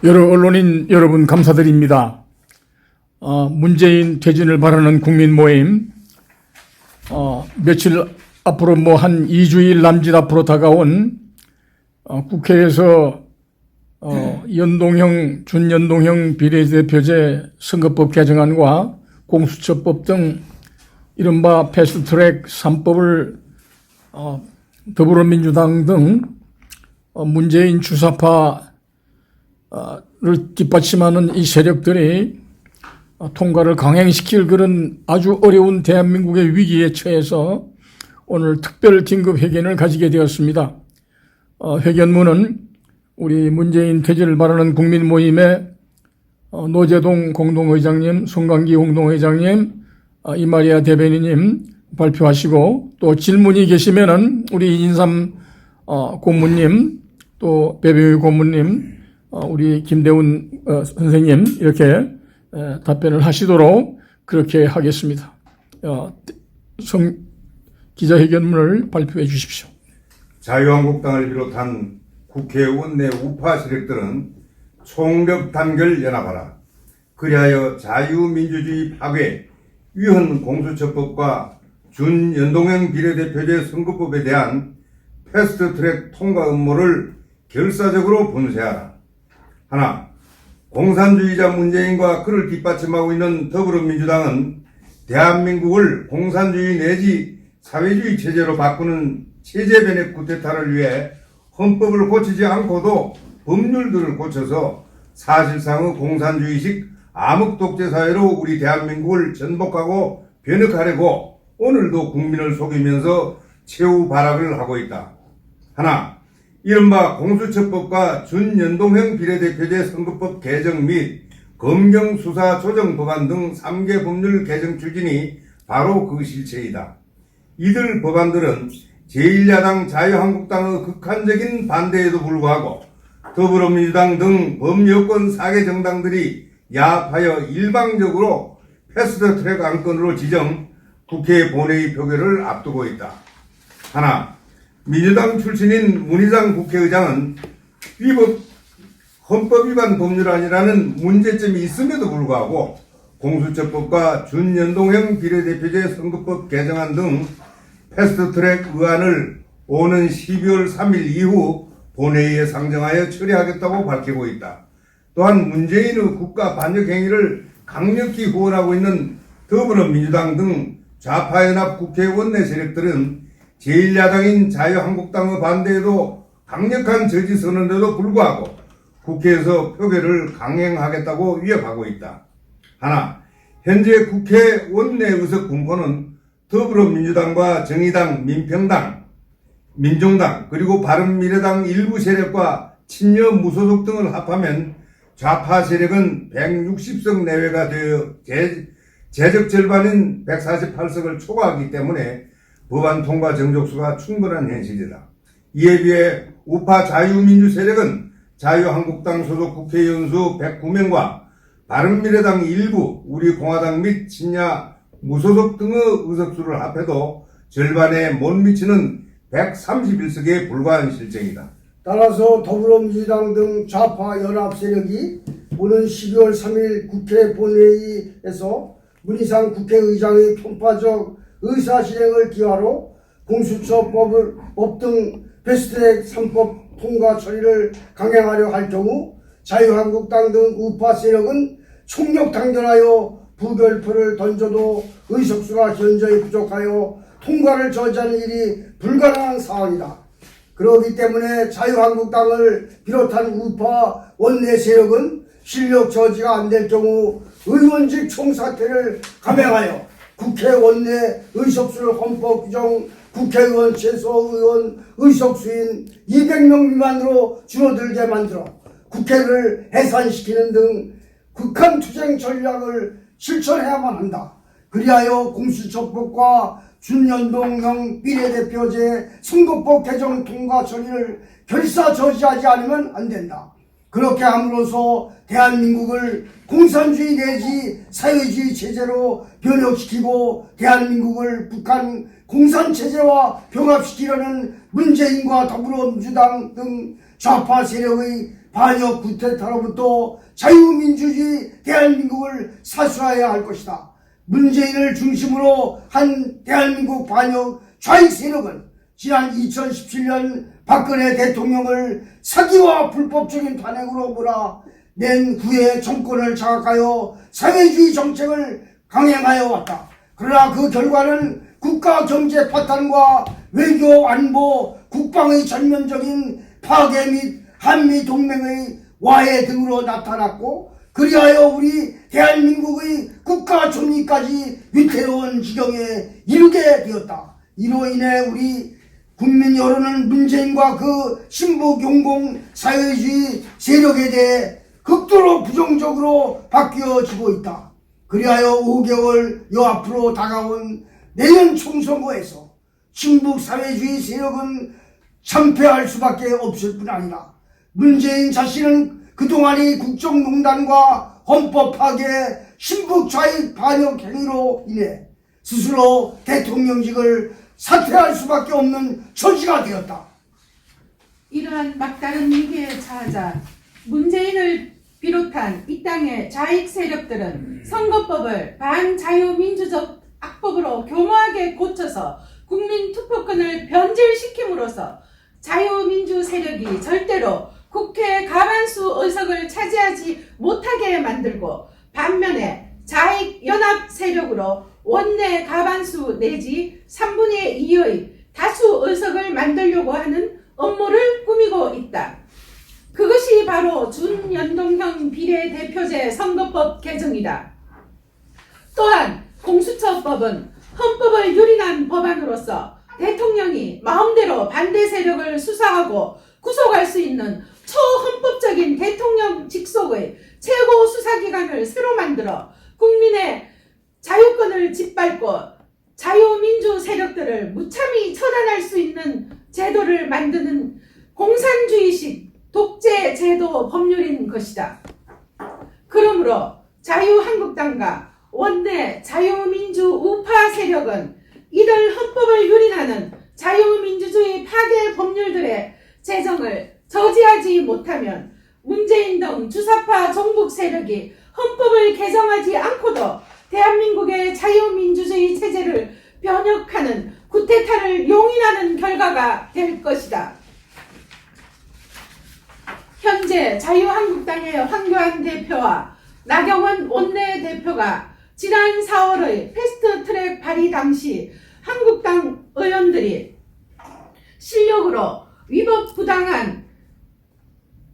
여러 언론인 여러분 감사드립니다. 문재인 퇴진을 바라는 국민 모임, 며칠 앞으로 한 2주일 남짓 앞으로 다가온 국회에서 준연동형 비례대표제 선거법 개정안과 공수처법 등 이른바 패스트트랙 3법을 더불어민주당 등 문재인 주사파를 뒷받침하는 이 세력들이 통과를 강행시킬 그런 아주 어려운 대한민국의 위기에 처해서 오늘 특별 긴급 회견을 가지게 되었습니다. 회견문은 우리 문재인 퇴진을 바라는 국민 모임의 노재동 공동의장님, 송강기 공동의장님, 이마리아 대변인님 발표하시고, 또 질문이 계시면은 우리 인삼 고문님, 또 배병희 고문님, 우리 김대훈 선생님 이렇게 답변을 하시도록 그렇게 하겠습니다. 기자회견문을 발표해 주십시오. 자유한국당을 비롯한 국회의원 내 우파 세력들은 총력 단결 연합하라. 그리하여 자유민주주의 파괴, 위헌 공수처법과 준연동형 비례대표제 선거법에 대한 패스트트랙 통과 음모를 결사적으로 분쇄하라. 하나, 공산주의자 문재인과 그를 뒷받침하고 있는 더불어민주당은 대한민국을 공산주의 내지 사회주의 체제로 바꾸는 체제 변혁 쿠데타를 위해 헌법을 고치지 않고도 법률들을 고쳐서 사실상의 공산주의식 암흑독재 사회로 우리 대한민국을 전복하고 변혁하려고 오늘도 국민을 속이면서 최후 발악을 하고 있다. 하나, 이른바 공수처법과 준연동형 비례대표제 선거법 개정 및 검경수사 조정 법안 등 3개 법률 개정 추진이 바로 그 실체이다. 이들 법안들은 제1야당 자유한국당의 극한적인 반대에도 불구하고 더불어민주당 등 범여권 4개 정당들이 야합하여 일방적으로 패스트트랙 안건으로 지정 국회 본회의 표결을 앞두고 있다. 하나, 민주당 출신인 문희상 국회의장은 헌법 위반 법률안이라는 문제점이 있음에도 불구하고 공수처법과 준연동형 비례대표제 선거법 개정안 등 패스트트랙 의안을 오는 12월 3일 이후 본회의에 상정하여 처리하겠다고 밝히고 있다. 또한 문재인의 국가 반역 행위를 강력히 후원하고 있는 더불어민주당 등 좌파연합 국회의원 내 세력들은 제1야당인 자유한국당의 반대에도 강력한 저지 선언에도 불구하고 국회에서 표결을 강행하겠다고 위협하고 있다. 하나, 현재 국회 원내 의석 분포는 더불어민주당과 정의당, 민평당, 민중당, 그리고 바른미래당 일부 세력과 친여 무소속 등을 합하면 좌파 세력은 160석 내외가 되어 재적 절반인 148석을 초과하기 때문에 법안 통과 정족수가 충분한 현실이다. 이에 비해 우파 자유민주 세력은 자유한국당 소속 국회의원 수 109명과 바른미래당 일부, 우리공화당 및 친야 무소속 등의 의석수를 합해도 절반에 못 미치는 131석에 불과한 실정이다. 따라서 더불어민주당 등 좌파 연합 세력이 오는 12월 3일 국회 본회의에서 문희상 국회의장의 편파적 의사실행을 기하로 공수처법 등 패스트트랙 3법 통과 처리를 강행하려 할 경우 자유한국당 등 우파 세력은 총력 단결하여 부결표를 던져도 의석수가 현저히 부족하여 통과를 저지하는 일이 불가능한 상황이다. 그렇기 때문에 자유한국당을 비롯한 우파 원내 세력은 실력 저지가 안 될 경우 의원직 총사퇴를 감행하여 국회 원내 의석수를 헌법 규정 국회의원 최소의원 의석수인 200명 미만으로 줄어들게 만들어 국회를 해산시키는 등 극한 투쟁 전략을 실천해야만 한다. 그리하여 공수처법과 준연동형 비례대표제 선거법 개정 통과 처리를 결사저지하지 않으면 안 된다. 그렇게 함으로써 대한민국을 공산주의 내지 사회주의 체제로 변혁시키고 대한민국을 북한 공산체제와 병합시키려는 문재인과 더불어민주당 등 좌파 세력의 반역 구테타로부터 자유민주주의 대한민국을 사수해야 할 것이다. 문재인을 중심으로 한 대한민국 반역 좌익 세력은 지난 2017년 박근혜 대통령을 사기와 불법적인 탄핵으로 몰아낸 후에 정권을 장악하여 사회주의 정책을 강행하여 왔다. 그러나 그 결과는 국가 경제 파탄과 외교 안보 국방의 전면적인 파괴 및 한미 동맹의 와해 등으로 나타났고, 그리하여 우리 대한민국의 국가 존립까지 위태로운 지경에 이르게 되었다. 이로 인해 우리 국민 여론은 문재인과 그 신북 용공 사회주의 세력에 대해 극도로 부정적으로 바뀌어지고 있다. 그리하여 5개월 여 앞으로 다가온 내년 총선거에서 신북 사회주의 세력은 참패할 수밖에 없을 뿐 아니라 문재인 자신은 그동안의 국정농단과 헌법 파괴, 신북 좌익 반역 행위로 인해 스스로 대통령직을 사퇴할 수밖에 없는 처지가 되었다. 이러한 막다른 위기에 처하자 문재인을 비롯한 이 땅의 좌익 세력들은 선거법을 반자유민주적 악법으로 교묘하게 고쳐서 국민 투표권을 변질시킴으로써 자유민주 세력이 절대로 국회 과반수 의석을 차지하지 못하게 만들고, 반면에 좌익 연합 세력으로 원내 과반수 내지 3분의 2의 다수 의석을 만들려고 하는 음모를 꾸미고 있다. 그것이 바로 준연동형 비례대표제 선거법 개정이다. 또한 공수처법은 헌법을 유린한 법안으로서 대통령이 마음대로 반대 세력을 수사하고 구속할 수 있는 초헌법적인 대통령 직속의 최고 수사기관을 새로 만들어 국민의 자유권을 짓밟고 자유민주 세력들을 무참히 처단할 수 있는 제도를 만드는 공산주의식 독재 제도 법률인 것이다. 그러므로 자유한국당과 원내 자유민주 우파 세력은 이들 헌법을 유린하는 자유민주주의 파괴 법률들의 제정을 저지하지 못하면 문재인 등 주사파 종북 세력이 헌법을 개정하지 않고도 대한민국의 자유민주주의 체제를 변혁하는 구테타를 용인하는 결과가 될 것이다. 현재 자유한국당의 황교안 대표와 나경원 원내대표가 지난 4월의 패스트트랙 발의 당시 한국당 의원들이 실력으로 위법 부당한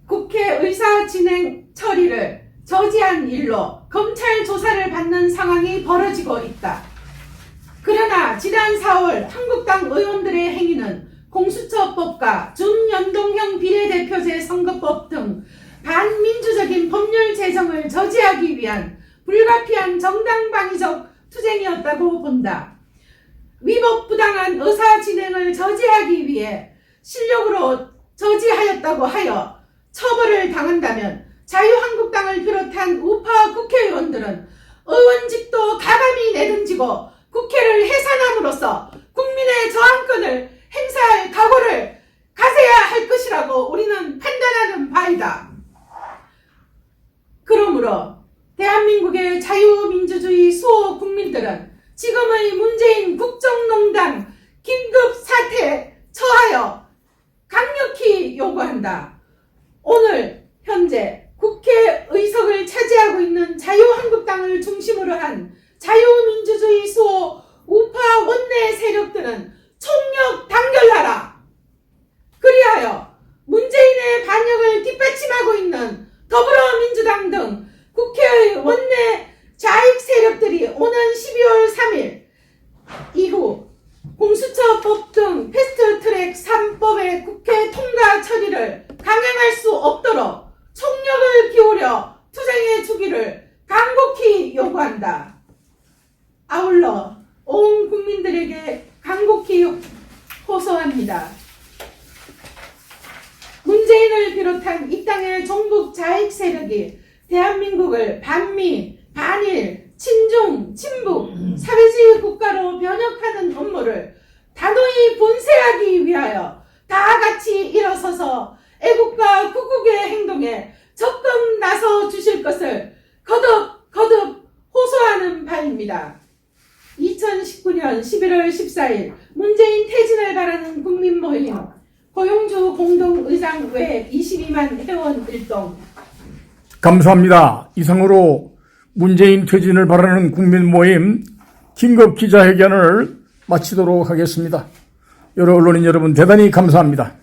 국회 의사 진행 처리를 저지한 일로 검찰 조사를 받는 상황이 벌어지고 있다. 그러나 지난 4월 한국당 의원들의 행위는 공수처법과 준연동형 비례대표제 선거법 등 반민주적인 법률 제정을 저지하기 위한 불가피한 정당방위적 투쟁이었다고 본다. 위법 부당한 의사 진행을 저지하기 위해 실력으로 저지하였다고 하여 처벌을 당한다면 자유한국당을 비롯한 우파 국회의원들은 의원직도 가감히 내던지고 국회를 해산함으로써 국민의 저항권을 행사할 각오를 가져야 할 것이라고 우리는 판단하는 바이다. 그러므로 대한민국의 자유민주주의 수호 국민들은 지금의 문재인 국정농단 긴급 사태에 처하여 강력히 요구한다. 오늘 현재 국회 의석을 차지하고 있는 자유한국당을 중심으로 한 자유민주주의 수호 우파 원내 세력들은 총력 단결하라. 그리하여 문재인의 반역을 뒷받침하고 있는 더불어민주당 등 국회의 원내 좌익 세력들이 오는 12월 3일 이후 공수처법 등 패스트트랙 3법의 국회 통과 처리를 강행할 수 없도록 총력을 기울여 투쟁해 주기를 간곡히 요구한다. 아울러 온 국민들에게 간곡히 호소합니다. 문재인을 비롯한 이 땅의 종북 좌익 세력이 대한민국을 반미, 반일, 친중, 친북, 사회주의 국가로 변혁하는 업무를 단호히 본세하기 위하여 다 같이 일어서서 애국과 구국의 행동에 적극 나서 주실 것을 거듭 호소하는 바입니다. 2019년 11월 14일 문재인 퇴진을 바라는 국민모임 고용주 공동의장 외 22만 회원 일동. 감사합니다. 이상으로 문재인 퇴진을 바라는 국민모임 긴급 기자회견을 마치도록 하겠습니다. 여러 언론인 여러분 대단히 감사합니다.